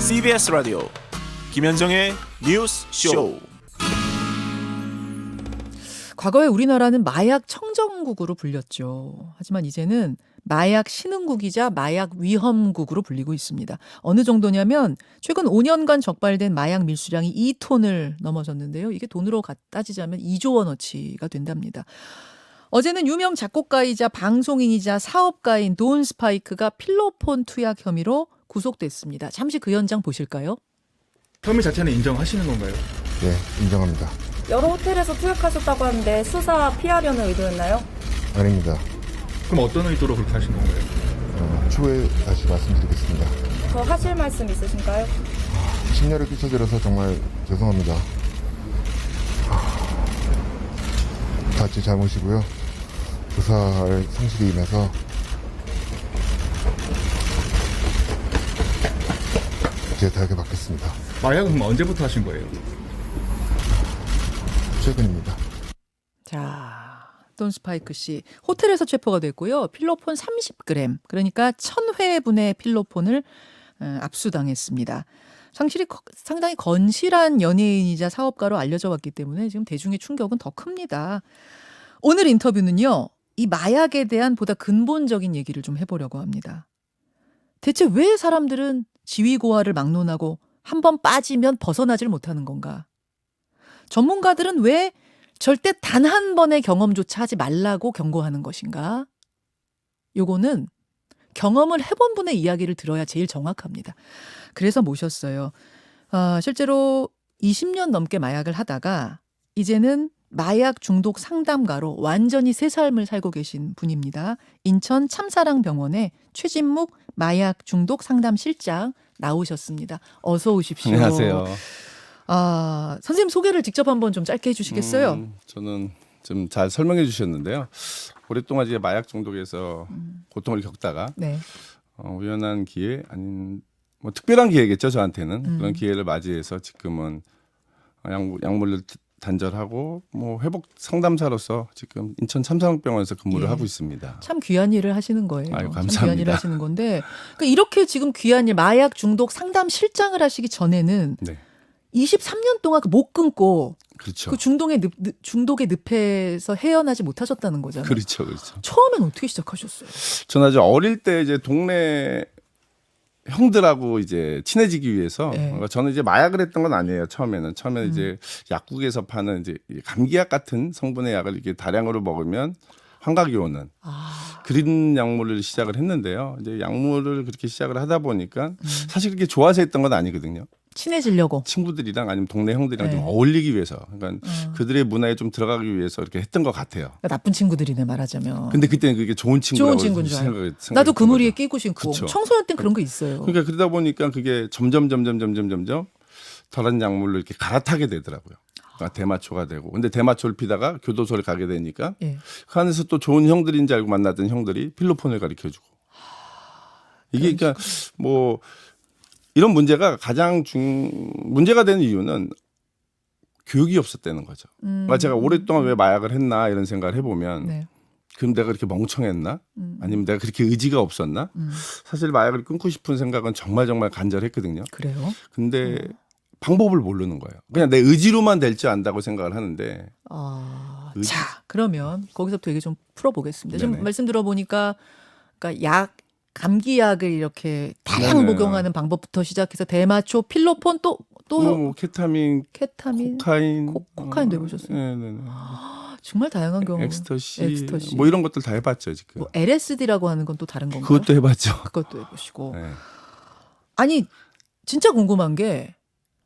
CBS 라디오 김현정의 뉴스 쇼. 과거에 우리나라는 마약 청정국으로 불렸죠. 하지만 이제는 마약 신흥국이자 마약 위험국으로 불리고 있습니다. 어느 정도냐면 최근 5년간 적발된 마약 밀수량이 2톤을 넘어섰는데요. 이게 돈으로 따지자면 2조 원어치가 된답니다. 어제는 유명 작곡가이자 방송인이자 사업가인 돈 스파이크가 필로폰 투약 혐의로 구속됐습니다. 잠시 그 현장 보실까요? 혐의 자체는 인정하시는 건가요? 네, 인정합니다. 여러 호텔에서 투약하셨다고 하는데 수사 피하려는 의도였나요? 아닙니다. 그럼 어떤 의도로 그렇게 하신 건가요? 추후에 다시 말씀드리겠습니다. 더 하실 말씀 있으신가요? 심려를 끼쳐드려서 정말 죄송합니다. 다 제 잘못이고요. 조사할 상식이 임해서 제 대학에 받겠습니다. 마약은 그럼 언제부터 하신 거예요? 최근입니다. 자, 돈 스파이크 씨 호텔에서 체포가 됐고요. 필로폰 30g, 그러니까 1000회분의 필로폰을 압수당했습니다. 상당히 건실한 연예인이자 사업가로 알려져 왔기 때문에 지금 대중의 충격은 더 큽니다. 오늘 인터뷰는요, 이 마약에 대한 보다 근본적인 얘기를 좀 해보려고 합니다. 대체 왜 사람들은 지위고하를 막론하고 한 번 빠지면 벗어나질 못하는 건가? 전문가들은 왜 절대 단 한 번의 경험조차 하지 말라고 경고하는 것인가? 요거는 경험을 해본 분의 이야기를 들어야 제일 정확합니다. 그래서 모셨어요. 실제로 20년 넘게 마약을 하다가 이제는 마약 중독 상담가로 완전히 새 삶을 살고 계신 분입니다. 인천 참사랑병원의 최진묵 마약 중독 상담 실장 나오셨습니다. 어서 오십시오. 안녕하세요. 선생님 소개를 직접 한번 좀 짧게 해주시겠어요? 저는 좀 잘 설명해 주셨는데요. 오랫동안 이제 마약 중독에서 고통을 겪다가 네. 우연한 기회 아닌 뭐 특별한 기회겠죠, 저한테는. 그런 기회를 맞이해서 지금은 약물을 단절하고 뭐 회복 상담사로서 지금 인천 참사랑병원에서 근무를 하고 있습니다. 참 귀한 일을 하시는 거예요. 아유, 참 감사합니다. 귀한 일을 하시는 건데, 그러니까 이렇게 지금 귀한 일, 마약 중독 상담 실장을 하시기 전에는 네, 23년 동안 못 끊고 그렇죠. 그 중독의 늪에서 헤어나지 못하셨다는 거잖아요. 그렇죠, 그렇죠. 처음엔 어떻게 시작하셨어요? 저는 아주 어릴 때 이제 동네 형들하고 이제 친해지기 위해서 네. 저는 이제 마약을 했던 건 아니에요. 처음에는 이제 약국에서 파는 이제 감기약 같은 성분의 약을 이렇게 다량으로 먹으면 환각이 오는 그런 약물을 시작을 했는데요. 이제 약물을 그렇게 시작을 하다 보니까 사실 그렇게 좋아서 했던 건 아니거든요. 친해지려고. 친구들이랑 아니면 동네 형들이랑 네. 좀 어울리기 위해서, 그러니까 그들의 문화에 좀 들어가기 위해서 이렇게 했던 것 같아요. 그러니까 나쁜 친구들이네 말하자면. 근데 그때는 그게 좋은 친구라고 좋은 친구인 줄 알아요. 생각했던 나도 그 무리에 거죠. 끼고 싶고. 그쵸. 청소년 땐 그런 거 있어요. 그러니까 그러다 보니까 그게 점점 덜한 약물로 이렇게 갈아타게 되더라고요. 그러니까 대마초가 되고. 근데 대마초를 피다가 교도소를 가게 되니까 예. 그 안에서 또 좋은 형들인 줄 알고 만났던 형들이 필로폰을 가르쳐주고. 이게 그러니까 뭐 이런 문제가 문제가 되는 이유는 교육이 없었다는 거죠. 그러니까 제가 오랫동안 왜 마약을 했나 이런 생각을 해보면 네. 그럼 내가 그렇게 멍청했나? 아니면 내가 그렇게 의지가 없었나? 사실 마약을 끊고 싶은 생각은 정말 간절했거든요. 그래요? 근데 방법을 모르는 거예요. 그냥 내 의지로만 될 줄 안다고 생각을 하는데. 자, 그러면 거기서부터 얘기 좀 풀어보겠습니다. 지금 네네. 말씀 들어보니까 그러니까 감기약을 이렇게 다량 네네. 복용하는 방법부터 시작해서 대마초, 필로폰 또 뭐 케타민, 케타민, 코카인, 코카인도 해보셨어요? 네네. 정말 다양한 경우. 엑스터시, 뭐 이런 것들 다 해봤죠 지금. 뭐 LSD라고 하는 건 또 다른 건가요? 그것도 해봤죠. 그것도 해보시고. 네. 아니 진짜 궁금한 게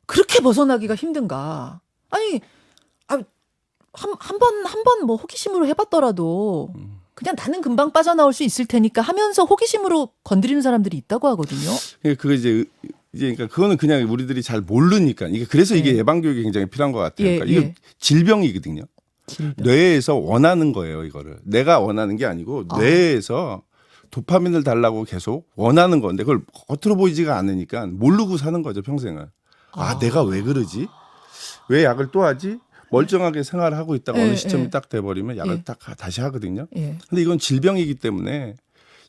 그렇게 벗어나기가 힘든가? 아니 한 번 뭐 호기심으로 해봤더라도 그냥 나는 금방 빠져나올 수 있을 테니까 하면서 호기심으로 건드리는 사람들이 있다고 하거든요. 그거 이제 그러니까 그거는 그냥 우리들이 잘 모르니까 이게 그래서 이게 예방 교육이 굉장히 필요한 것 같아요. 그러니까 이게 질병이거든요. 뇌에서 원하는 거예요, 이거를. 내가 원하는 게 아니고 뇌에서 도파민을 달라고 계속 원하는 건데 그걸 겉으로 보이지가 않으니까 모르고 사는 거죠, 평생을. 내가 왜 그러지? 왜 약을 또 하지? 멀쩡하게 생활을 하고 있다가 어느 시점이 딱 돼버리면 약을 딱 다시 하거든요. 근데 이건 질병이기 때문에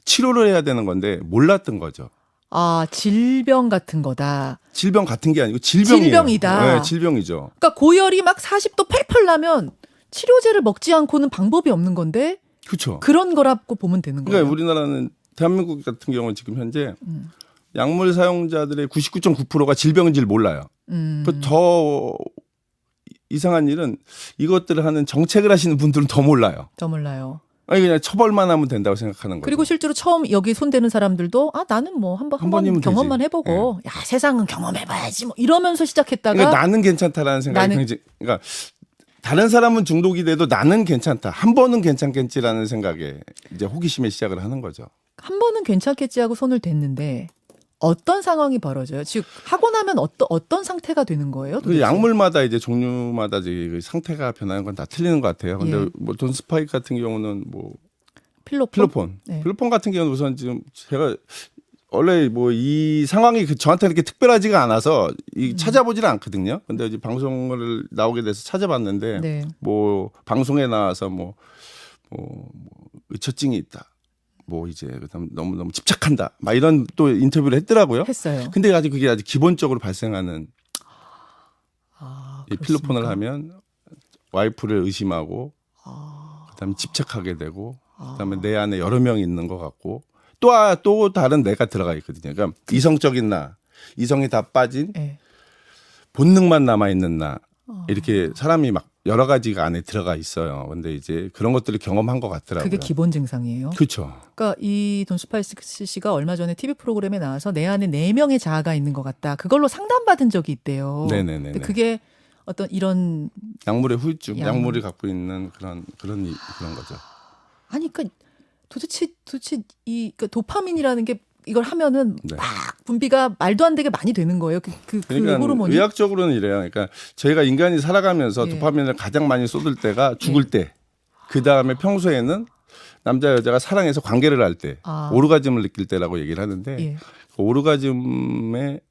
치료를 해야 되는 건데 몰랐던 거죠. 아, 질병 같은 거다. 질병 같은 게 아니고 질병이에요. 질병이다. 네, 질병이죠. 그러니까 고열이 막 40도 펄펄 나면 치료제를 먹지 않고는 방법이 없는 건데 그렇죠. 그런 거라고 보면 되는 거예요. 그러니까 우리나라는 대한민국 같은 경우는 지금 현재 약물 사용자들의 99.9%가 질병인지를 몰라요. 더 이상한 일은 이것들을 하는 정책을 하시는 분들은 더 몰라요. 더 몰라요. 아니 그냥 처벌만 하면 된다고 생각하는 거죠. 그리고 실제로 처음 여기 손대는 사람들도 아 나는 뭐 한 한번 번이면 경험만 되지. 해보고 야 세상은 경험해봐야지 뭐 이러면서 시작했다가 그러니까 나는 괜찮다라는 생각이 굉장히 그러니까 다른 사람은 중독이 돼도 나는 괜찮다. 한 번은 괜찮겠지라는 생각에 이제 호기심에 시작을 하는 거죠. 한 번은 괜찮겠지 하고 손을 댔는데 어떤 상황이 벌어져요? 즉 하고 나면 어떤 상태가 되는 거예요? 그 도대체? 약물마다 이제 종류마다 이제 그 상태가 변하는 건 다 틀리는 것 같아요. 근데 예. 뭐 돈 스파이크 같은 경우는 뭐 필로폰. 네. 필로폰 같은 경우는 우선 지금 제가 원래 뭐 이 상황이 저한테 이렇게 특별하지가 않아서 찾아보지는 않거든요. 근데 이제 방송을 나오게 돼서 찾아봤는데 네. 뭐 방송에 나와서 뭐 의처증이 있다. 뭐 이제 그다음 너무 집착한다. 막 이런 또 인터뷰를 했더라고요. 했어요. 근데 아직 그게 아주 기본적으로 발생하는 아, 이 그렇습니까? 필로폰을 하면 와이프를 의심하고 아, 그다음에 집착하게 되고 그다음에 내 안에 여러 명이 있는 것 같고 또 다른 내가 들어가 있거든요. 그러니까 이성적인 나, 이성이 다 빠진 네. 본능만 남아 있는 나 이렇게 사람이 막 여러 가지가 안에 들어가 있어요. 근데 이제 그런 것들을 경험한 것 같더라고요. 그게 기본 증상이에요. 그렇죠. 그러니까 이 돈 스파이스 씨가 얼마 전에 TV 프로그램에 나와서 내 안에 4명의 자아가 있는 것 같다. 그걸로 상담받은 적이 있대요. 네네네. 근데 그게 어떤 이런 약물의 후유증, 약물이 갖고 있는 그런 거죠. 아니 그러니까 도대체 이 그러니까 도파민이라는 게 이걸 하면은 네. 막 분비가 말도 안 되게 많이 되는 거예요. 그 그러니까 호르몬이. 의학적으로는 이래요. 그러니까 저희가 인간이 살아가면서 예. 도파민을 가장 많이 쏟을 때가 죽을 때. 그 다음에 평소에는 남자 여자가 사랑해서 관계를 할 때, 오르가즘을 느낄 때라고 얘기를 하는데 예. 그 오르가즘의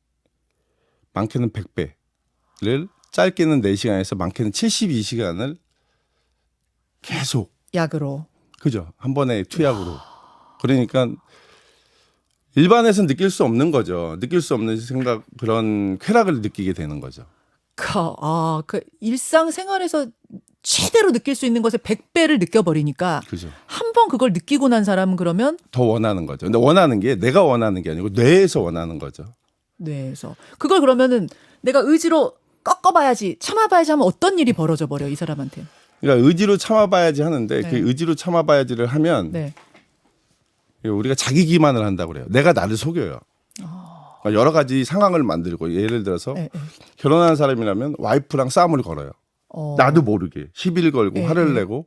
많게는 100배를 짧게는 4시간에서 많게는 72시간을 계속 약으로. 그죠? 한 번에 투약으로. 그러니까 일반에서는 느낄 수 없는 거죠. 느낄 수 없는 생각 그런 쾌락을 느끼게 되는 거죠. 그 일상생활에서 최대로 느낄 수 있는 것의 100배를 느껴버리니까 그죠. 한 번 그걸 느끼고 난 사람은 그러면 더 원하는 거죠. 근데 원하는 게 내가 원하는 게 아니고 뇌에서 원하는 거죠. 뇌에서 그걸 그러면은 내가 의지로 꺾어봐야지 참아봐야지 하면 어떤 일이 벌어져 버려 이 사람한테. 그러니까 의지로 참아봐야지 하는데 네. 그 의지로 참아봐야지를 하면 네. 우리가 자기 기만을 한다고 그래요. 내가 나를 속여요. 그러니까 여러 가지 상황을 만들고 예를 들어서 네, 네. 결혼한 사람이라면 와이프랑 싸움을 걸어요. 나도 모르게 시비를 걸고 화를 내고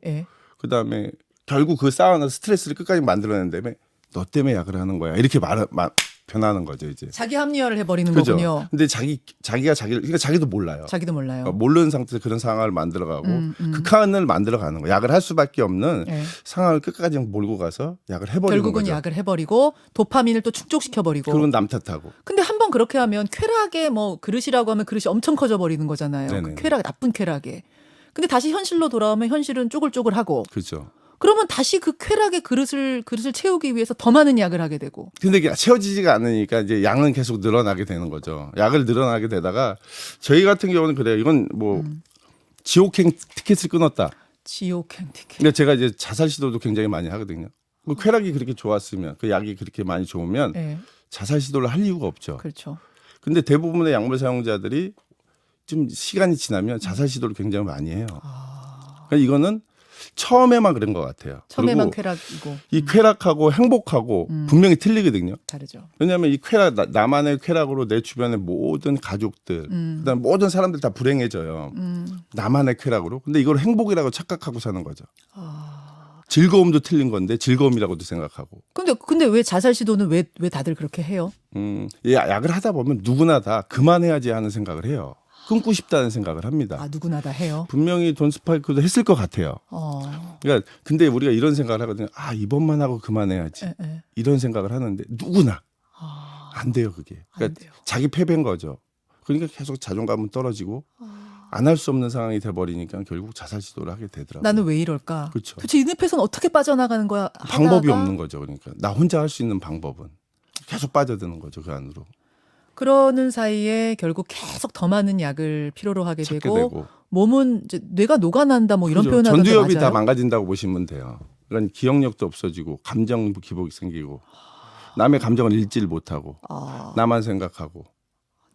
그다음에 결국 그 싸우는 스트레스를 끝까지 만들어낸 다음에 너 때문에 약을 하는 거야. 이렇게 변하는 거죠, 이제. 자기 합리화를 해버리는 그죠? 거군요. 근데 자기가 그러니까 자기도 몰라요. 자기도 몰라요. 그러니까 모르는 상태에서 그런 상황을 만들어가고 극한을 만들어가는 거예요. 약을 할 수밖에 없는 네. 상황을 끝까지 몰고 가서 약을 해버리는 결국은 거죠. 약을 해버리고 도파민을 또 축적시켜버리고. 그건 남 탓하고. 근데 한 번 그렇게 하면 쾌락의 뭐 그릇이라고 하면 그릇이 엄청 커져 버리는 거잖아요. 네네. 그 쾌락 나쁜 쾌락에. 근데 다시 현실로 돌아오면 현실은 쪼글쪼글하고. 그렇죠. 그러면 다시 그 쾌락의 그릇을 채우기 위해서 더 많은 약을 하게 되고. 근데 이게 채워지지가 않으니까 이제 양은 계속 늘어나게 되는 거죠. 약을 늘어나게 되다가 저희 같은 경우는 그래요. 이건 뭐 지옥행 티켓을 끊었다. 지옥행 티켓. 근데 제가 이제 자살 시도도 굉장히 많이 하거든요. 그 쾌락이 그렇게 좋았으면 그 약이 그렇게 많이 좋으면 네. 자살 시도를 할 이유가 없죠. 그렇죠. 근데 대부분의 약물 사용자들이 좀 시간이 지나면 자살 시도를 굉장히 많이 해요. 그러니까 이거는 처음에만 그런 것 같아요. 처음에만 그리고 쾌락이고. 이 쾌락하고 행복하고 분명히 틀리거든요. 다르죠. 왜냐하면 이 쾌락 나만의 쾌락으로 내 주변의 모든 가족들, 그다음 모든 사람들 다 불행해져요. 나만의 쾌락으로. 근데 이걸 행복이라고 착각하고 사는 거죠. 즐거움도 틀린 건데 즐거움이라고도 생각하고. 근데 왜 자살 시도는 왜 다들 그렇게 해요? 약을 하다 보면 누구나 다 그만해야지 하는 생각을 해요. 끊고 싶다는 생각을 합니다. 아, 누구나 다 해요. 분명히 돈 스파이크도 했을 것 같아요. 그러니까 근데 우리가 이런 생각을 하거든요. 아, 이번만 하고 그만해야지. 이런 생각을 하는데 누구나 안 돼요, 그게. 그러니까 안 돼요. 자기 패배인 거죠. 그러니까 계속 자존감은 떨어지고 안 할 수 없는 상황이 돼버리니까 결국 자살 시도를 하게 되더라고요. 나는 왜 이럴까? 그렇죠. 도대체 이 늪에서는 어떻게 빠져나가는 거야? 방법이 하다가 없는 거죠. 그러니까 나 혼자 할 수 있는 방법은. 계속 빠져드는 거죠 그 안으로. 그러는 사이에 결국 계속 더 많은 약을 필요로 하게 찾게 되고, 되고. 몸은 이제 뇌가 녹아난다 뭐 이런 그죠. 표현하던데 전두엽이 맞아요? 다 망가진다고 보시면 돼요. 그러니까 기억력도 없어지고 감정 기복이 생기고 남의 감정을 읽지를 못하고 아, 나만 생각하고.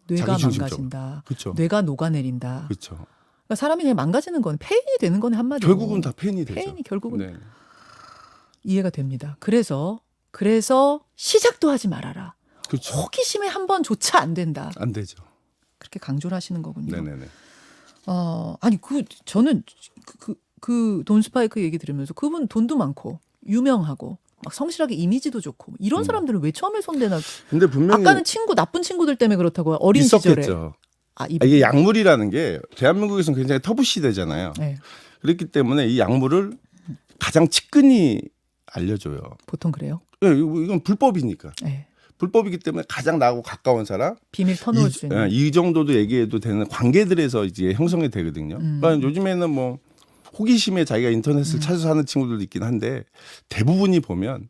뇌가 자기중심적으로. 망가진다. 그렇죠. 뇌가 녹아내린다. 그렇죠. 그러니까 사람이 그냥 망가지는 건 폐인이 되는 거네 한마디로. 결국은 다 폐인이 되죠. 폐인이 결국은 네. 이해가 됩니다. 그래서 시작도 하지 말아라. 그렇죠. 호기심에 한 번조차 안 된다. 안 되죠. 그렇게 강조를 하시는 거군요. 네네네. 아니 저는 그 돈 스파이크 얘기 들으면서 그분 돈도 많고 유명하고 막 성실하게 이미지도 좋고 이런 사람들은 왜 처음에 손대나? 근데 분명히 아까는 나쁜 친구들 때문에 그렇다고요. 어린 시절에. 있었겠죠. 아, 이게 약물이라는 게 대한민국에서는 굉장히 터부 시대잖아요. 네, 그렇기 때문에 이 약물을 가장 측근히 알려줘요. 보통 그래요. 예, 이건 불법이니까. 네. 불법이기 때문에 가장 나하고 가까운 사람 비밀 터놓을 수 있는. 이 정도도 얘기해도 되는 관계들에서 이제 형성이 되거든요. 그러니까 요즘에는 뭐 호기심에 자기가 인터넷을 찾아서 하는 친구들도 있긴 한데 대부분이 보면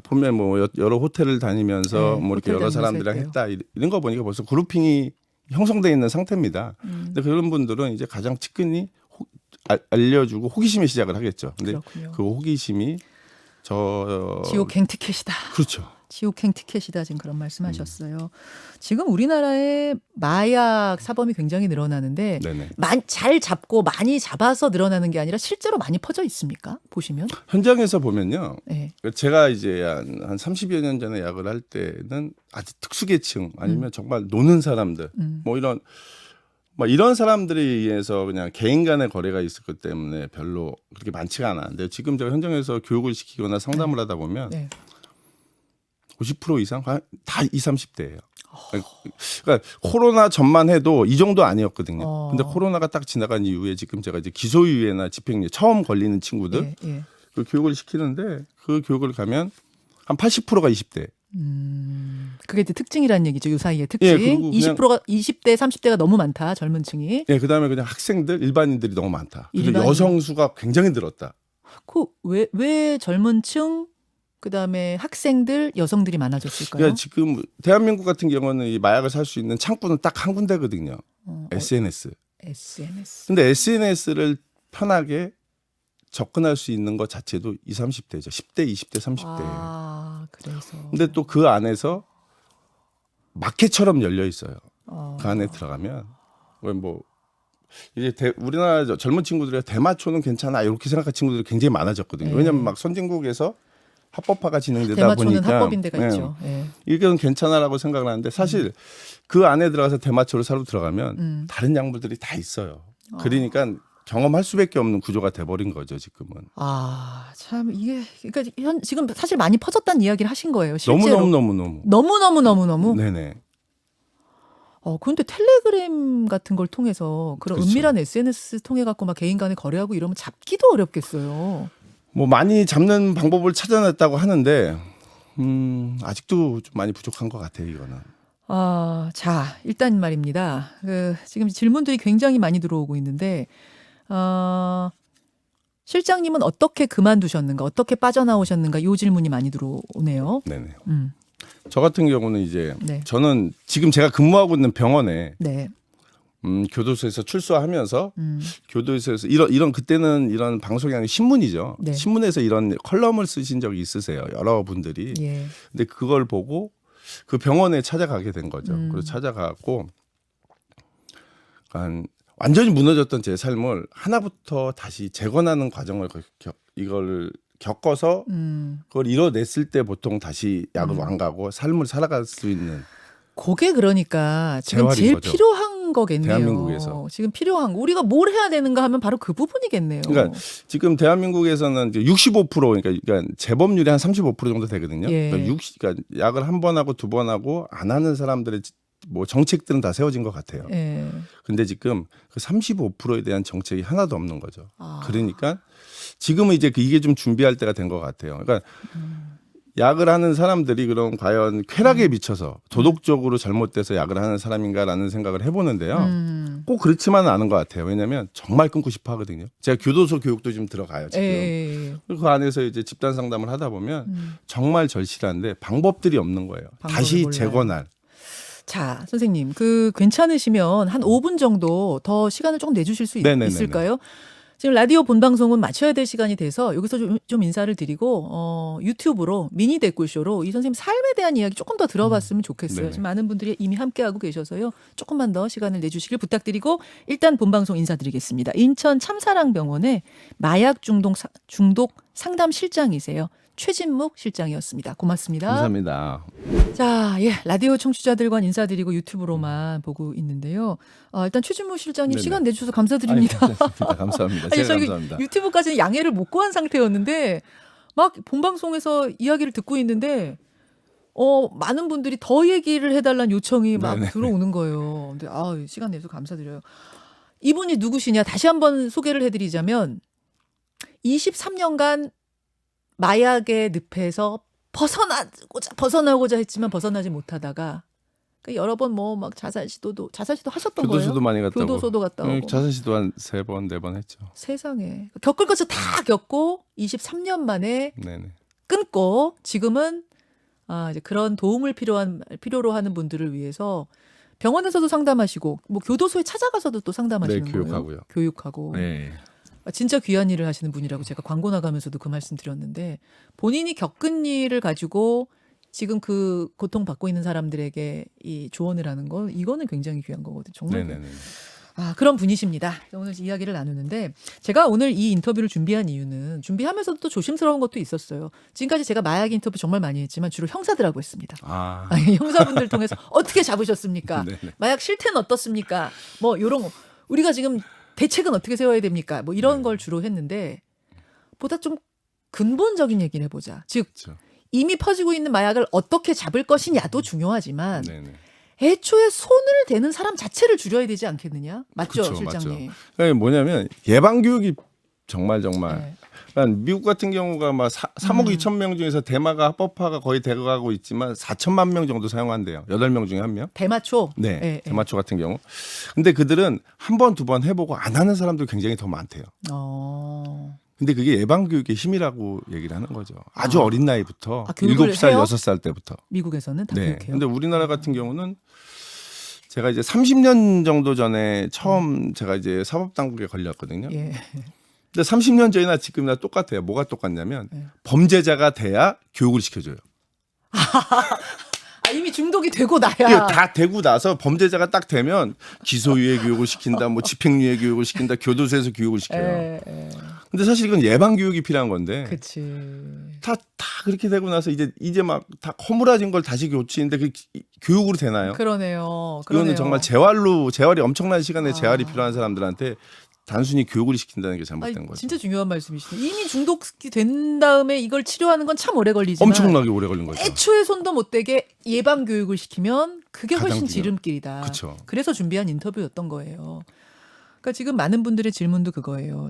보면 뭐 여러 호텔을 다니면서 네, 뭐 이렇게 호텔 여러 다니면서 사람들이랑 했대요. 했다 이런 거 보니까 벌써 그룹핑이 형성되어 있는 상태입니다. 근데 그런 분들은 이제 가장 측근히 알려주고 호기심에 시작을 하겠죠. 근데 그렇군요. 그 호기심이 지옥행 티켓이다. 그렇죠. 지옥행 티켓이다. 지금 그런 말씀하셨어요. 지금 우리나라의 마약 사범이 굉장히 늘어나는데 네네. 잘 잡고 많이 잡아서 늘어나는 게 아니라 실제로 많이 퍼져 있습니까? 보시면. 현장에서 보면요. 네. 제가 이제 한 30여 년 전에 약을 할 때는 아주 특수계층 아니면 정말 노는 사람들 뭐 이런 사람들에 의해서 그냥 개인 간의 거래가 있었기 때문에 별로 그렇게 많지가 않았는데 지금 제가 현장에서 교육을 시키거나 상담을 하다 보면 네. 50% 이상 다 20, 30대예요. 그러니까 코로나 전만 해도 이 정도 아니었거든요. 근데 코로나가 딱 지나간 이후에 지금 제가 이제 기소유예나 집행유예 처음 걸리는 친구들 예. 그 교육을 시키는데 그 교육을 가면 한 80%가 20대. 그게 이제 특징이라는 얘기죠. 요 사이의 특징. 예, 그리고 그냥- 20%가 20대, 30대가 너무 많다. 젊은 층이. 예, 그다음에 그냥 학생들, 일반인들이 너무 많다. 그리고 일반인. 여성 수가 굉장히 늘었다. 왜 젊은 층 그다음에 학생들, 여성들이 많아졌을까요? 그러니까 지금 대한민국 같은 경우는 이 마약을 살 수 있는 창구는 딱 한 군데거든요. SNS. SNS. 근데 SNS를 편하게 접근할 수 있는 것 자체도 20, 30대죠. 10대, 20대, 30대. 아, 그래서. 근데 또 그 안에서 마켓처럼 열려 있어요. 어. 그 안에 들어가면 왜 뭐 이제 우리나라 젊은 친구들이 대마초는 괜찮아 이렇게 생각하는 친구들이 굉장히 많아졌거든요. 왜냐하면 막 선진국에서 합법화가 진행되다 대마초는 보니까 합법인 데가 예, 있죠. 예. 이건 괜찮아라고 생각을 하는데 사실 그 안에 들어가서 대마초를 사러 들어가면 다른 약물들이 다 있어요. 그러니까 경험할 수밖에 없는 구조가 돼버린 거죠 지금은. 아, 참 이게 그러니까 지금 사실 많이 퍼졌다는 이야기를 하신 거예요. 실제로 너무. 네네. 그런데 텔레그램 같은 걸 통해서 그런 그렇죠. 은밀한 SNS 통해 갖고 막 개인 간에 거래하고 이러면 잡기도 어렵겠어요. 뭐 많이 잡는 방법을 찾아냈다고 하는데 아직도 좀 많이 부족한 것 같아요 이거는. 자, 일단 말입니다. 지금 질문들이 굉장히 많이 들어오고 있는데, 실장님은 어떻게 그만두셨는가, 어떻게 빠져나오셨는가, 요 질문이 많이 들어오네요. 네네. 음, 저 같은 경우는 이제 네. 저는 지금 제가 근무하고 있는 병원에 네. 교도소에서 출소하면서 교도소에서 이런 그때는 이런 방송이 아니고 신문이죠. 네. 신문에서 이런 컬럼을 쓰신 적이 있으세요. 여러분들이. 예. 근데 그걸 보고 그 병원에 찾아가게 된 거죠. 그래서 찾아가고 완전히 무너졌던 제 삶을 하나부터 다시 재건하는 과정을 이걸 겪어서 그걸 이뤄냈을 때 보통 다시 약으로 안 가고 삶을 살아갈 수 있는 그게 그러니까 지금 재활인 제일 거죠. 필요한 거겠네요. 대한민국에서. 지금 필요한 거. 우리가 뭘 해야 되는가 하면 바로 그 부분이겠네요. 그러니까 지금 대한민국에서는 이제 65% 그러니까 재범률이 한 35% 정도 되거든요. 예. 그러니까 약을 한 번 하고 두 번 하고 안 하는 사람들의 뭐 정책들은 다 세워진 것 같아요. 예. 근데 지금 그 35%에 대한 정책이 하나도 없는 거죠. 아. 그러니까 지금은 이제 이게 좀 준비할 때가 된 것 같아요. 그러니까 약을 하는 사람들이 그럼 과연 쾌락에 미쳐서 도덕적으로 잘못돼서 약을 하는 사람인가라는 생각을 해보는데요. 꼭 그렇지만은 않은 것 같아요. 왜냐하면 정말 끊고 싶어 하거든요. 제가 교도소 교육도 좀 들어가요. 지금. 그 안에서 이제 집단 상담을 하다 보면 정말 절실한데 방법들이 없는 거예요. 다시 몰라요. 재건할. 자, 선생님, 그 괜찮으시면 한 5분 정도 더 시간을 조금 내주실 수 네네네네. 있을까요? 지금 라디오 본방송은 마쳐야 될 시간이 돼서 여기서 좀 인사를 드리고 유튜브로 미니 댓글쇼로 이 선생님 삶에 대한 이야기 조금 더 들어봤으면 좋겠어요. 네네. 지금 많은 분들이 이미 함께하고 계셔서요. 조금만 더 시간을 내주시길 부탁드리고 일단 본방송 인사드리겠습니다. 인천 참사랑병원의 마약 중독 상담 실장이세요. 최진묵 실장이었습니다. 고맙습니다. 감사합니다. 자, 예, 라디오 청취자들과 인사드리고 유튜브로만 보고 있는데요. 일단 최진무 실장님 네네. 시간 내주셔서 감사드립니다. 감사합니다. 아니, 제가 저희 감사합니다. 유튜브까지는 양해를 못 구한 상태였는데 막 본방송에서 이야기를 듣고 있는데 많은 분들이 더 얘기를 해달라는 요청이 막 네네. 들어오는 거예요. 근데 시간 내줘서 감사드려요. 이분이 누구시냐 다시 한번 소개를 해드리자면 23년간 마약의 늪에서 벗어나고자 했지만 벗어나지 못하다가 여러 번 뭐 막 자살 시도도 하셨던 거예요. 교도소도 많이 갔다 오고. 교도소도 갔다 오고. 자살 시도 한 3번, 4번 했죠. 세상에 겪을 것을 다 겪고 23년 만에 네네. 끊고 지금은 이제 그런 도움을 필요로 하는 분들을 위해서 병원에서도 상담하시고 뭐 교도소에 찾아가서도 또 상담하시는 네, 거예요. 교육하고요. 교육하고. 네. 진짜 귀한 일을 하시는 분이라고 제가 광고 나가면서도 그 말씀 드렸는데 본인이 겪은 일을 가지고 지금 그 고통받고 있는 사람들에게 이 조언을 하는 거 이거는 굉장히 귀한 거거든요. 정말 네네네. 그런 분이십니다. 오늘 이야기를 나누는데 제가 오늘 이 인터뷰를 준비한 이유는 준비하면서도 또 조심스러운 것도 있었어요. 지금까지 제가 마약 인터뷰 정말 많이 했지만 주로 형사들하고 했습니다. 형사분들 통해서 어떻게 잡으셨습니까? 네네. 마약 실태는 어떻습니까? 뭐 이런 거 우리가 지금 대책은 어떻게 세워야 됩니까? 뭐 이런 걸 주로 했는데 보다 좀 근본적인 얘기를 해보자. 즉 그렇죠. 이미 퍼지고 있는 마약을 어떻게 잡을 것이냐도 중요하지만 네네. 애초에 손을 대는 사람 자체를 줄여야 되지 않겠느냐? 맞죠, 그쵸, 실장님? 맞죠. 그러니까 뭐냐면 예방 교육이 정말 네. 그러니까 미국 같은 경우가 막 3억 2천 명 중에서 대마가 합법화가 거의 돼가고 있지만 4천만 명 정도 사용한대요. 8명 중에 1명. 대마초. 네, 예, 예. 대마초 같은 경우. 근데 그들은 한 번, 두 번 해보고 안 하는 사람들 굉장히 더 많대요. 근데 그게 예방 교육의 힘이라고 얘기를 하는 거죠. 아주 어린 나이부터 교육을 7살, 해요? 6살 때부터. 미국에서는 다 네. 그렇게 해요. 근데 우리나라 같은 경우는 제가 이제 30년 정도 전에 처음 제가 이제 사법당국에 걸렸거든요. 예. 근데 30년 전이나 지금이나 똑같아요. 뭐가 똑같냐면 범죄자가 돼야 교육을 시켜줘요. 이미 중독이 되고 나야. 이게 다 되고 나서 범죄자가 딱 되면 기소유예 교육을 시킨다, 뭐 집행유예 교육을 시킨다, 교도소에서 교육을 시켜요. 근데 사실 이건 예방 교육이 필요한 건데. 그치. 다 그렇게 되고 나서 이제 막 다 허물어진 걸 다시 교체인데 그 교육으로 되나요? 그러네요. 이거는 정말 재활이 엄청난 시간에 재활이 필요한 사람들한테 단순히 교육을 시킨다는 게 잘못된 거죠. 진짜 중요한 말씀이시네. 이미 중독이 된 다음에 이걸 치료하는 건 참 오래 걸리지만 엄청나게 오래 걸린 거죠. 애초에 손도 못 대게 예방 교육을 시키면 그게 훨씬 가장 중요한. 지름길이다. 그쵸. 그래서 준비한 인터뷰였던 거예요. 그러니까 지금 많은 분들의 질문도 그거예요.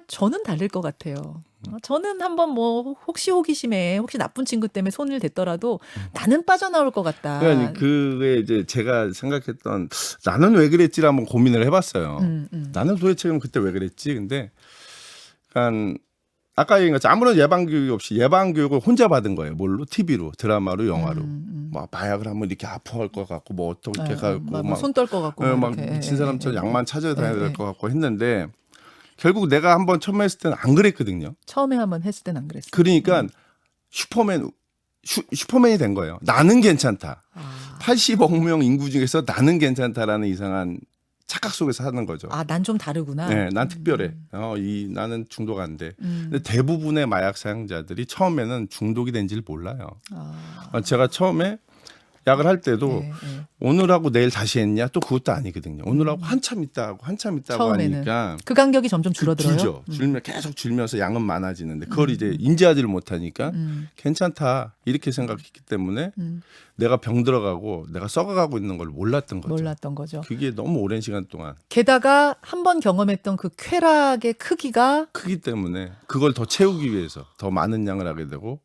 저는 다를 것 같아요. 저는 한번 뭐 혹시 호기심에 혹시 나쁜 친구 때문에 손을 댔더라도 나는 빠져나올 것 같다. 그러니까 그게 이제 제가 생각했던 나는 왜 그랬지를 한번 고민을 해봤어요. 나는 도대체 그럼 그때 왜 그랬지? 근데 그러니까 아까 얘기한 것처럼 아무런 예방 교육이 없이 예방 교육을 혼자 받은 거예요. 뭘로? TV로, 드라마로, 영화로. 막 마약을 하면 이렇게 아파할 것 같고 뭐 어떻게 가고 막 손 떨 것 같고 막 이렇게. 미친 사람처럼 약만 찾아다녀야 될 것 같고 했는데 결국 내가 한번 처음 했을 때는 안 그랬거든요. 처음에 한번 했을 땐 안 그랬어요. 그러니까 슈퍼맨이 된 거예요. 나는 괜찮다. 80억 명 인구 중에서 나는 괜찮다라는 이상한 착각 속에서 사는 거죠. 난 좀 다르구나. 네, 난 특별해. 나는 중독 안 돼. 근데 대부분의 마약 사용자들이 처음에는 중독이 된지를 몰라요. 제가 처음에 약을 할 때도 오늘하고 내일 다시 했냐? 또 그것도 아니거든요. 오늘하고 한참 있다 하고 처음에는. 하니까 그 간격이 점점 줄어들어요. 줄죠. 계속 줄면서 양은 많아지는데 그걸 이제 인지하지를 못하니까 괜찮다 이렇게 생각했기 때문에 내가 병 들어가고 내가 썩어가고 있는 걸 몰랐던 거죠. 그게 너무 오랜 시간 동안 게다가 한 번 경험했던 그 쾌락의 크기가 크기 때문에 그걸 더 채우기 위해서 더 많은 양을 하게 되고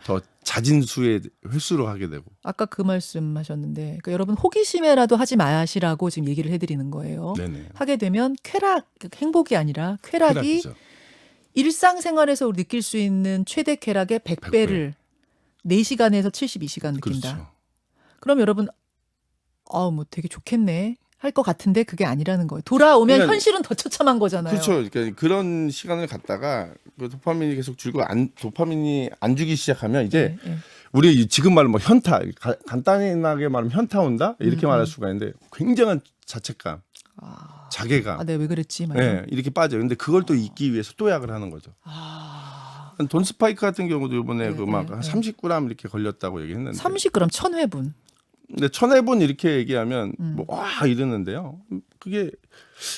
더 잦은 수의 횟수로 하게 되고. 아까 그 말씀하셨는데 그러니까 여러분 호기심에라도 하지 마시라고 지금 얘기를 해드리는 거예요. 네네. 하게 되면 쾌락, 행복이 아니라 쾌락이 쾌락이죠. 일상생활에서 우리 느낄 수 있는 최대 쾌락의 100배를 4시간에서 72시간 느낀다. 그렇죠. 그럼 여러분 뭐 되게 좋겠네 할 것 같은데 그게 아니라는 거예요. 돌아오면 그러니까 현실은 더 처참한 거잖아요. 그렇죠. 그러니까 그런 시간을 갖다가 그 도파민이 계속 줄고 도파민이 안 주기 시작하면 이제 네, 네. 우리 지금 말하면 뭐 현타, 간단하게 말하면 현타 온다 이렇게 말할 수가 있는데 굉장한 자책감, 자괴감. 내가 왜 그랬지? 막 네, 이렇게 빠져요. 근데 그걸 또 잊기 위해서 또 약을 하는 거죠. 돈 스파이크 같은 경우도 이번에 네, 그 막 네, 한 네. 30g 이렇게 걸렸다고 얘기했는데 30g 1000회분. 근데 1000회분 이렇게 얘기하면 뭐 와 이러는데요. 그게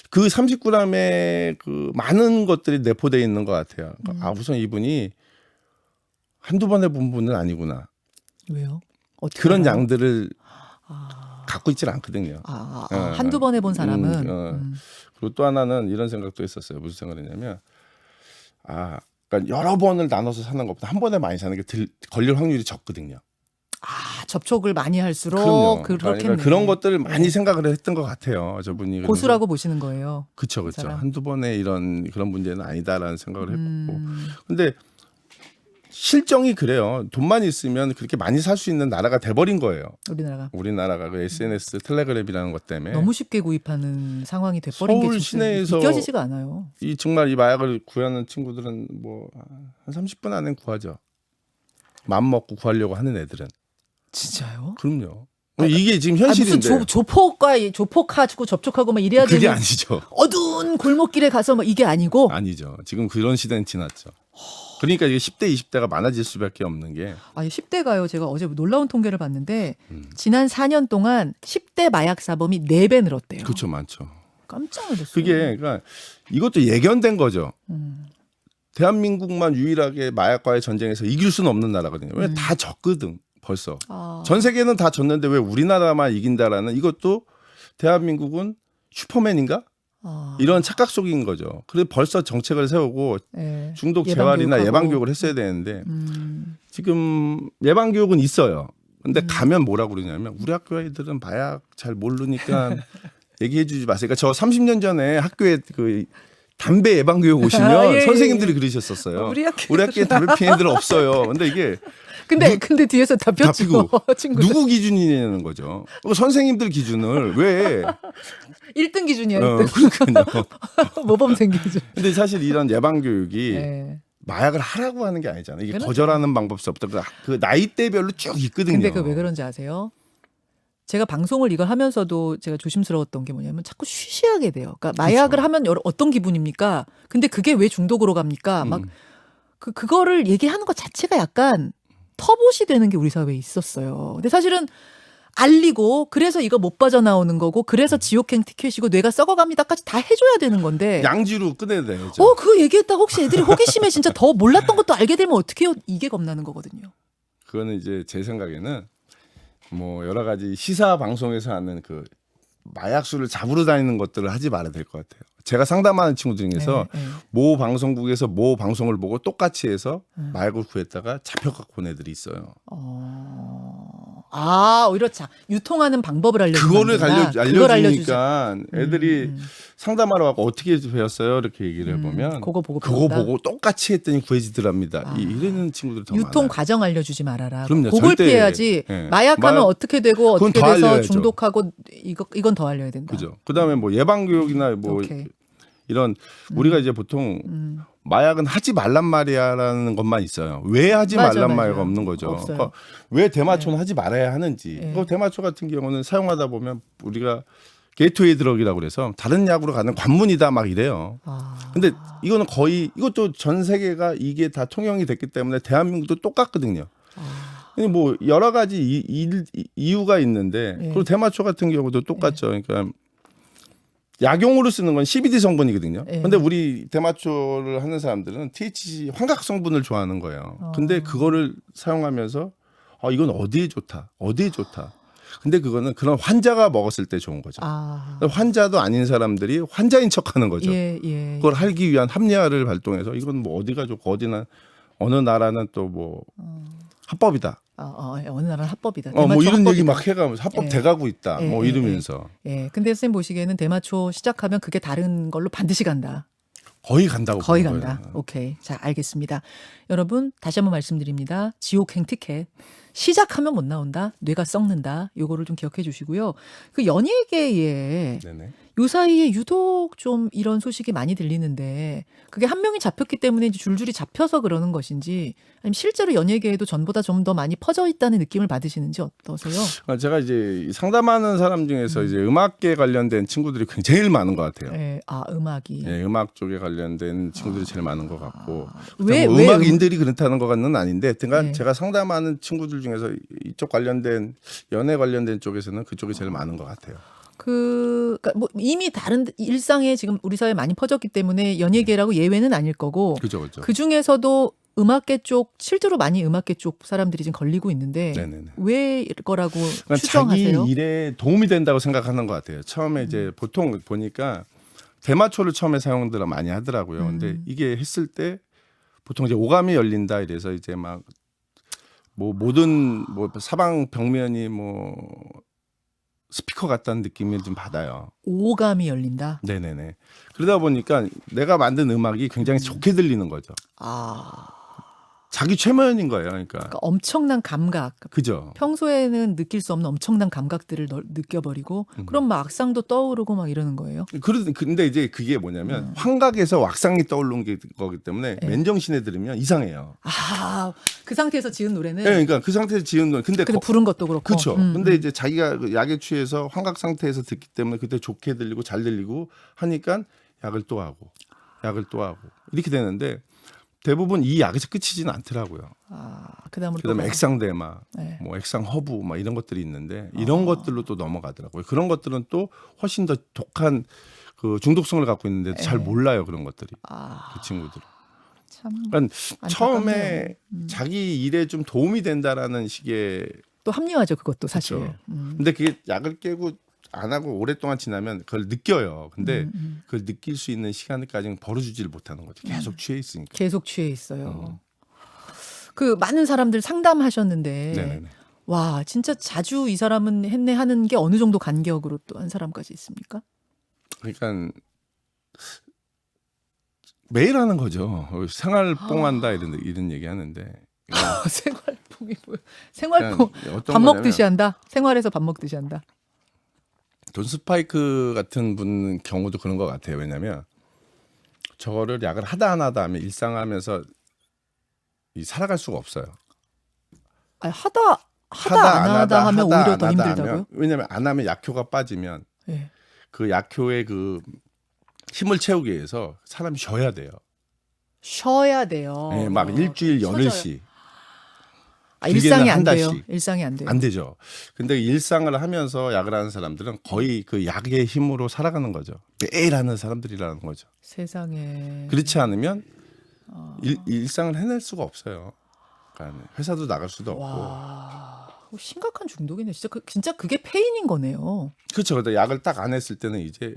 그 30g의 그 많은 것들이 내포되어 있는 것 같아요. 그러니까 우선 이분이 한두 번 해본 분은 아니구나. 왜요? 어떻게 그런 알아요? 양들을 갖고 있질 않거든요. 한두 번 해본 사람은 그리고 또 하나는 이런 생각도 했었어요. 무슨 생각을 했냐면 그러니까 여러 번을 나눠서 사는 것보다 한 번에 많이 사는 게 걸릴 확률이 적거든요. 접촉을 많이 할수록 그럼요. 그렇겠네. 그러니까 그런 것들을 많이 생각을 했던 것 같아요. 저분이. 고수라고 보시는 거예요. 그렇죠. 사람. 한두 번에 그런 문제는 아니다라는 생각을 했고. 근데 실정이 그래요. 돈만 있으면 그렇게 많이 살 수 있는 나라가 돼버린 거예요. 우리나라가 그 SNS 텔레그램이라는 것 때문에 너무 쉽게 구입하는 상황이 돼버린 게 서울 진짜 시내에서 믿겨지지가 않아요. 정말 이 마약을 구하는 친구들은 뭐 한 30분 안에 구하죠. 마음 먹고 구하려고 하는 애들은. 진짜요? 그럼요. 이게 지금 현실인데. 무슨 조폭 가지고 접촉하고 막 이래야 그게 되는 아니죠. 어두운 골목길에 가서 막 이게 아니고. 아니죠. 지금 그런 시대는 지났죠. 그러니까 이게 10대, 20대가 많아질 수밖에 없는 게 10대가요. 제가 어제 놀라운 통계를 봤는데 지난 4년 동안 10대 마약 사범이 4배 늘었대요. 그렇죠, 많죠. 깜짝 놀랐어요. 그게 그러니까 이것도 예견된 거죠. 대한민국만 유일하게 마약과의 전쟁에서 이길 수는 없는 나라거든요. 왜 다 졌거든 벌써. 전 세계는 다 졌는데 왜 우리나라만 이긴다라는 이것도 대한민국은 슈퍼맨인가? 이런 착각 속인 거죠. 그래서 벌써 정책을 세우고 네. 중독 재활이나 예방교육을 했어야 되는데 지금 예방교육은 있어요. 근데 가면 뭐라고 그러냐면 우리 학교 애들은 마약 잘 모르니까 얘기해 주지 마세요. 그러니까 저 30년 전에 학교에 그 담배 예방교육 오시면 선생님들이 그러셨었어요. 우리 학교에 담배 피는 애들 없어요. 근데 이게 근데 뒤에서 다 폈죠. 친구들. 누구 기준이냐는 거죠. 선생님들 기준을 왜 1등 기준이야. 1등. 그러니까요. 모범생 기준. 근데 사실 이런 예방교육이 네. 마약을 하라고 하는 게 아니잖아요. 이게 그렇죠. 거절하는 방법부터 그 나이대별로 쭉 있거든요. 근데 그 왜 그런지 아세요? 제가 방송을 이걸 하면서도 제가 조심스러웠던 게 뭐냐면 자꾸 쉬쉬하게 돼요. 그러니까 마약을 하면 어떤 기분입니까? 근데 그게 왜 중독으로 갑니까? 막 그거를 얘기하는 것 자체가 약간 터봇이 되는 게 우리 사회에 있었어요. 근데 사실은 알리고 그래서 이거 못 빠져나오는 거고 그래서 지옥행 티켓이고 뇌가 썩어갑니다까지 다 해줘야 되는 건데 양지로 끊어야 되죠. 그거 얘기했다가 혹시 애들이 호기심에 진짜 더 몰랐던 것도 알게 되면 어떻게 해요? 이게 겁나는 거거든요. 그거는 이제 제 생각에는 뭐 여러 가지 시사 방송에서 하는 그 마약수를 잡으러 다니는 것들을 하지 말아야 될 것 같아요. 제가 상담하는 친구들 중에서 모 방송국에서 모 방송을 보고 똑같이 해서 마약을 구했다가 잡혀갖고 온 애들이 있어요. 오히려 유통하는 방법을 알려주면 그거를 알려주니까 애들이 상담하러 가고 어떻게 배웠어요? 이렇게 얘기를 해보면 그거 보고 똑같이 했더니 구해지더랍니다. 이러는 친구들이 더 유통 많아요. 과정 알려주지 말아라. 그럼요, 그걸 절대. 피해야지. 네. 마약하면 어떻게 되고 그건 어떻게 더 돼서 알려야죠. 중독하고 이건 더 알려야 된다. 그죠. 그다음에 뭐 예방교육이나 뭐 오케이. 이런 우리가 이제 보통 마약은 하지 말란 말이야라는 것만 있어요. 왜 하지 말란 말이 없는 거죠. 그러니까 왜 대마초는 하지 말아야 하는지. 그 대마초 같은 경우는 사용하다 보면 우리가 게이트웨이 드럭이라고 그래서 다른 약으로 가는 관문이다 막 이래요. 근데 이거는 거의 이것도 전 세계가 이게 다 통용이 됐기 때문에 대한민국도 똑같거든요. 뭐 여러 가지 이유가 있는데 그리고 대마초 같은 경우도 똑같죠. 그러니까 약용으로 쓰는 건 CBD 성분이거든요. 근데 우리 대마초를 하는 사람들은 THC 환각 성분을 좋아하는 거예요. 근데 그거를 사용하면서 이건 어디에 좋다. 근데 그거는 그런 환자가 먹었을 때 좋은 거죠. 환자도 아닌 사람들이 환자인 척하는 거죠. 그걸 하기 위한 합리화를 발동해서 이건 뭐 어디가 좋고 어디나 어느 나라는 또 뭐 합법이다. 어느 나라는 합법이다. 뭐 대마초 이런 얘기 합법이다. 막 해가면서 합법 예. 돼가고 있다. 예, 뭐 예, 이러면서 예. 근데 선생님 보시기에는 대마초 시작하면 그게 다른 걸로 반드시 간다. 거의 간다고 거의 보는 간다. 거예요. 오케이. 자, 알겠습니다. 여러분, 다시 한번 말씀드립니다. 지옥행 티켓. 시작하면 못 나온다. 뇌가 썩는다. 요거를 좀 기억해 주시고요. 그 연예계에 네네. 요 사이에 유독 좀 이런 소식이 많이 들리는데 그게 한 명이 잡혔기 때문에 이제 줄줄이 잡혀서 그러는 것인지 아니면 실제로 연예계에도 전보다 좀 더 많이 퍼져 있다는 느낌을 받으시는지 어떠세요? 제가 이제 상담하는 사람 중에서 이제 음악계 관련된 친구들이 제일 많은 것 같아요. 예, 음악이. 예, 음악 쪽에 관련된 친구들이 제일 많은 것 같고 왜 음악인들이 그렇다는 것은 아닌데 하여튼간 네. 제가 상담하는 친구들 중에서 이쪽 관련된 연애 관련된 쪽에서는 그쪽이 제일 많은 것 같아요. 그러니까 뭐 이미 다른 일상에 지금 우리 사회에 많이 퍼졌기 때문에 연예계라고 예외는 아닐 거고 그죠. 그 중에서도 음악계 쪽 실제로 많이 음악계 쪽 사람들이 지금 걸리고 있는데 네네네. 왜 거라고 그러니까 추정하세요? 자기 일에 도움이 된다고 생각하는 것 같아요. 처음에 이제 보통 보니까 대마초를 처음에 사용들을 많이 하더라고요. 근데 이게 했을 때 보통 이제 오감이 열린다 이래서 이제 막 뭐 모든 뭐 사방 벽면이 뭐 스피커 같다는 느낌을 좀 받아요. 오감이 열린다. 네네네. 그러다 보니까 내가 만든 음악이 굉장히 좋게 들리는 거죠. 자기 최면인 거예요. 그러니까. 엄청난 감각. 그죠. 평소에는 느낄 수 없는 엄청난 감각들을 느껴버리고 그럼 막 악상도 떠오르고 막 이러는 거예요. 근데 이제 그게 뭐냐면 환각에서 왁상이 떠오르는 거기 때문에 네. 맨정신에 들으면 이상해요. 그 상태에서 지은 노래는 네, 그러니까 그 상태에서 지은 노래. 근데 부른 것도 그렇고. 그렇죠. 근데 이제 자기가 그 약에 취해서 환각 상태에서 듣기 때문에 그때 좋게 들리고 잘 들리고 하니까 약을 또 하고 이렇게 되는데 대부분 이 약에서 끝이지는 않더라고요. 그다음에 액상대마, 네. 뭐 액상허브, 막 이런 것들이 있는데 이런 것들로 또 넘어가더라고요. 그런 것들은 또 훨씬 더 독한 그 중독성을 갖고 있는데 잘 몰라요 그런 것들이 그 친구들은. 참 그러니까 처음에 안타깝네요. 자기 일에 좀 도움이 된다라는 식의 또 합리화죠 그것도 사실. 그렇죠. 근데 그게 약을 깨고 안 하고 오랫동안 지나면 그걸 느껴요. 근데 그걸 느낄 수 있는 시간까지는 벌어주지를 못하는 거죠. 계속 취해 있으니까. 계속 취해 있어요. 그 많은 사람들 상담하셨는데 네네네. 와 진짜 자주 이 사람은 했네 하는 게 어느 정도 간격으로 또 한 사람까지 있습니까? 그러니까 매일 하는 거죠. 생활뽕한다 이런 얘기 하는데. 생활뽕이 뭐야? 생활뽕 밥 먹듯이 한다. 생활에서 밥 먹듯이 한다. 돈 스파이크 같은 분 경우도 그런 것 같아요. 왜냐하면 저거를 약을 하다 안 하다 하면 일상하면서 살아갈 수가 없어요. 하다 안 하다 하면 오히려 더 힘들다고요? 왜냐하면 안 하면 약효가 빠지면 네. 그 약효의 그 힘을 채우기 위해서 사람이 쉬어야 돼요. 쉬어야 돼요. 네, 막 일주일 열흘씩. 일상이 안 한 돼요. 달씩. 일상이 안 돼요. 안 되죠. 근데 일상을 하면서 약을 하는 사람들은 거의 그 약의 힘으로 살아가는 거죠. 매일 하는 사람들이라는 거죠. 세상에. 그렇지 않으면 일상을 해낼 수가 없어요. 그러니까 회사도 나갈 수도 없고. 와, 심각한 중독이네. 진짜 그게 페인인 거네요. 그렇죠. 근데 약을 딱 안 했을 때는 이제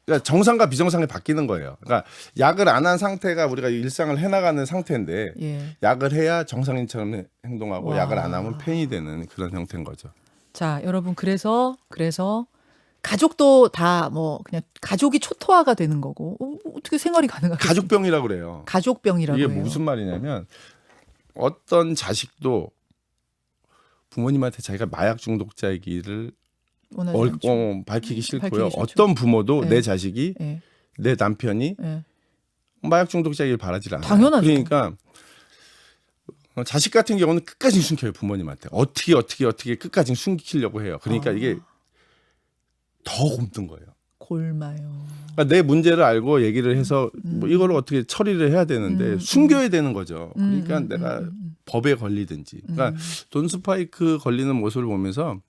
그러니까 정상과 비정상이 바뀌는 거예요. 그러니까 약을 안 한 상태가 우리가 일상을 해나가는 상태인데 예. 약을 해야 정상인처럼 행동하고 와. 약을 안 하면 페인이 되는 그런 형태인 거죠. 자, 여러분 그래서 가족도 다 뭐 그냥 가족이 초토화가 되는 거고 어떻게 생활이 가능하겠어요? 가족병이라고 그래요. 가족병이라고 이게 해요. 무슨 말이냐면 어떤 부모님한테 자기가 마약 중독자이기를 원하지 않죠. 밝히기 싫고요. 밝히기 싫죠. 어떤 부모도 네. 내 자식이 예. 내 남편이 예. 마약 중독자이길 바라질 않아요. 당연하죠. 그러니까 자식 같은 경우는 끝까지 숨겨요. 부모님한테 어떻게 끝까지 숨기려고 해요. 그러니까 이게 더 굼뜬 거예요. 골마요. 그러니까 내 문제를 알고 얘기를 해서 뭐 이걸 어떻게 처리를 해야 되는데 숨겨야 되는 거죠. 그러니까 내가 법에 걸리든지. 그러니까 돈 스파이크 걸리는 모습을 보면서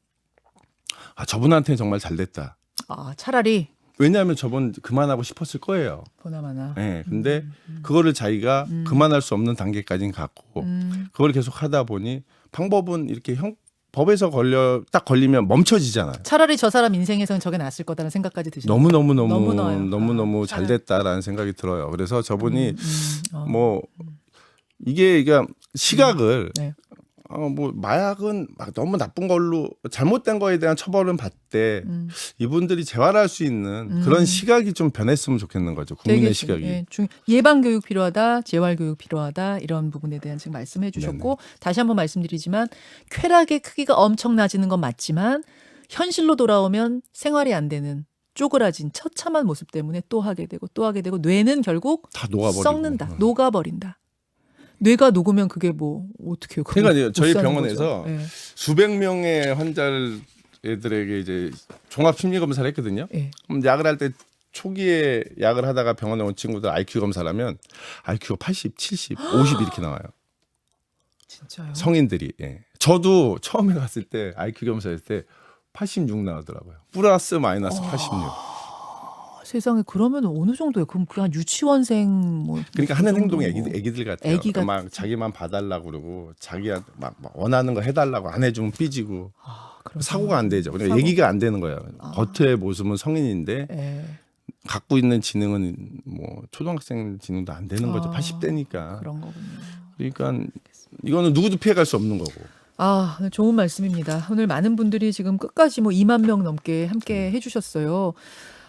저분한테는 정말 잘 됐다. 차라리 왜냐하면 저분 그만하고 싶었을 거예요. 보나마나. 네, 근데 그거를 자기가 그만할 수 없는 단계까지는 갔고 그걸 계속 하다 보니 방법은 이렇게 법에서 딱 걸리면 멈춰지잖아요. 차라리 저 사람 인생에서는 저게 낫을 거다라는 생각까지 드시는 너무너무 잘 됐다라는 생각이 들어요. 그래서 저분이 뭐 이게 그러니까 시각을 네. 뭐 마약은 막 너무 나쁜 걸로 잘못된 거에 대한 처벌은 받되 이분들이 재활할 수 있는 그런 시각이 좀 변했으면 좋겠는 거죠. 국민의 되게 시각이. 예, 예방 교육 필요하다, 재활 교육 필요하다 이런 부분에 대한 지금 말씀해 주셨고 다시 한번 말씀드리지만 쾌락의 크기가 엄청나지는 건 맞지만 현실로 돌아오면 생활이 안 되는 쪼그라진 처참한 모습 때문에 또 하게 되고 또 하게 되고 뇌는 결국 다 녹아버리고. 썩는다, 녹아버린다. 뇌가 녹으면 그게 뭐 어떻게 해요? 그러니까 저희 못 사는 병원에서 거죠. 예. 수백 명의 환자들에게 이제 종합 심리 검사를 했거든요. 예. 그럼 약을 할 때 초기에 약을 하다가 병원에 온 친구들 IQ 검사를 하면 IQ가 80, 70, 50 이렇게 나와요. 진짜요? 성인들이. 예. 저도 처음에 갔을 때 IQ 검사했을 때 86 나오더라고요. 플러스 마이너스 86. 세상에 그러면 어느 정도예요? 그럼 그냥 유치원생 뭐 그러니까 그 하는 정도 행동이 뭐. 애기들 같아요. 애기 같- 막 자기만 봐달라고 그러고 자기가 막 원하는 거 해달라고 안 해주면 삐지고 그런 사고가 안 되죠. 그러니까 사고. 얘기가 안 되는 거예요. 겉의 모습은 성인인데 예. 갖고 있는 지능은 뭐 초등학생 지능도 안 되는 거죠. 아, 80대니까. 그런 거군요. 그러니까 이거는 누구도 피해갈 수 없는 거고. 아, 네, 좋은 말씀입니다. 오늘 많은 분들이 지금 끝까지 뭐 2만 명 넘게 함께 해주셨어요.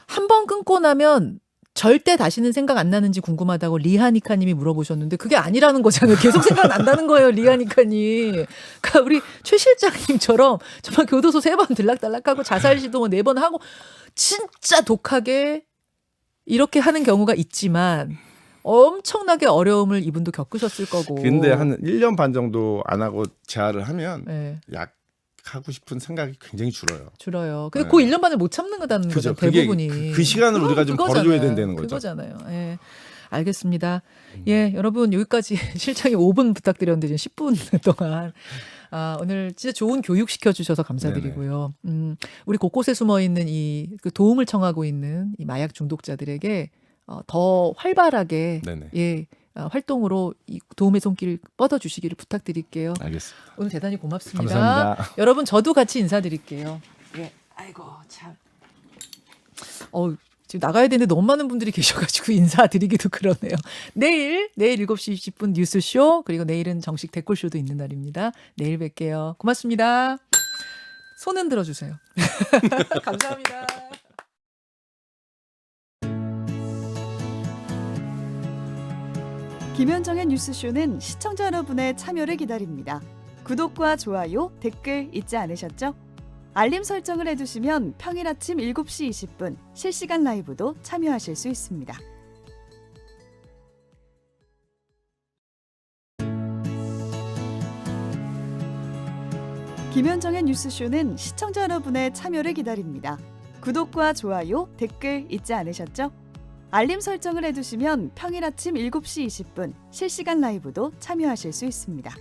한 번 끊고 나면 절대 다시는 생각 안 나는지 궁금하다고 리하니카님이 물어보셨는데 그게 아니라는 거잖아요. 계속 생각난다는 거예요, 리하니카님. 그러니까 우리 최 실장님처럼 정말 교도소 3번 들락달락하고 자살 시도 4번 하고 진짜 독하게 이렇게 하는 경우가 있지만 엄청나게 어려움을 이분도 겪으셨을 거고. 근데 한 1년 반 정도 안 하고 재활을 하면 네, 약 하고 싶은 생각이 굉장히 줄어요. 줄어요. 근데 네. 그 1년 반을 못 참는 거다는 그죠. 거죠. 그게 대부분이. 그 시간을 그건 우리가 좀 그거잖아요. 벌어줘야 된다는 거죠. 그거잖아요. 예. 알겠습니다. 예, 여러분 여기까지 실장이 5분 부탁드렸는데 지금 10분 동안 오늘 진짜 좋은 교육 시켜주셔서 감사드리고요. 우리 곳곳에 숨어 있는 그 도움을 청하고 있는 이 마약 중독자들에게 더 활발하게 네네. 예. 활동으로 이 도움의 손길을 뻗어주시기를 부탁드릴게요. 알겠습니다. 오늘 대단히 고맙습니다. 감사합니다. 여러분 저도 같이 인사드릴게요. 예, 아이고 참. 지금 나가야 되는데 너무 많은 분들이 계셔가지고 인사드리기도 그러네요. 내일 7시 20분 뉴스쇼 그리고 내일은 정식 댓글쇼도 있는 날입니다. 내일 뵐게요. 고맙습니다. 손은 들어주세요. 감사합니다. 김현정의 뉴스쇼는 시청자 여러분의 참여를 기다립니다. 구독과 좋아요, 댓글 잊지 않으셨죠? 알림 설정을 해두시면 평일 아침 7시 20분 실시간 라이브도 참여하실 수 있습니다. 김현정의 뉴스쇼는 시청자 여러분의 참여를 기다립니다. 구독과 좋아요, 댓글 잊지 않으셨죠? 알림 설정을 해두시면 평일 아침 7시 20분 실시간 라이브도 참여하실 수 있습니다.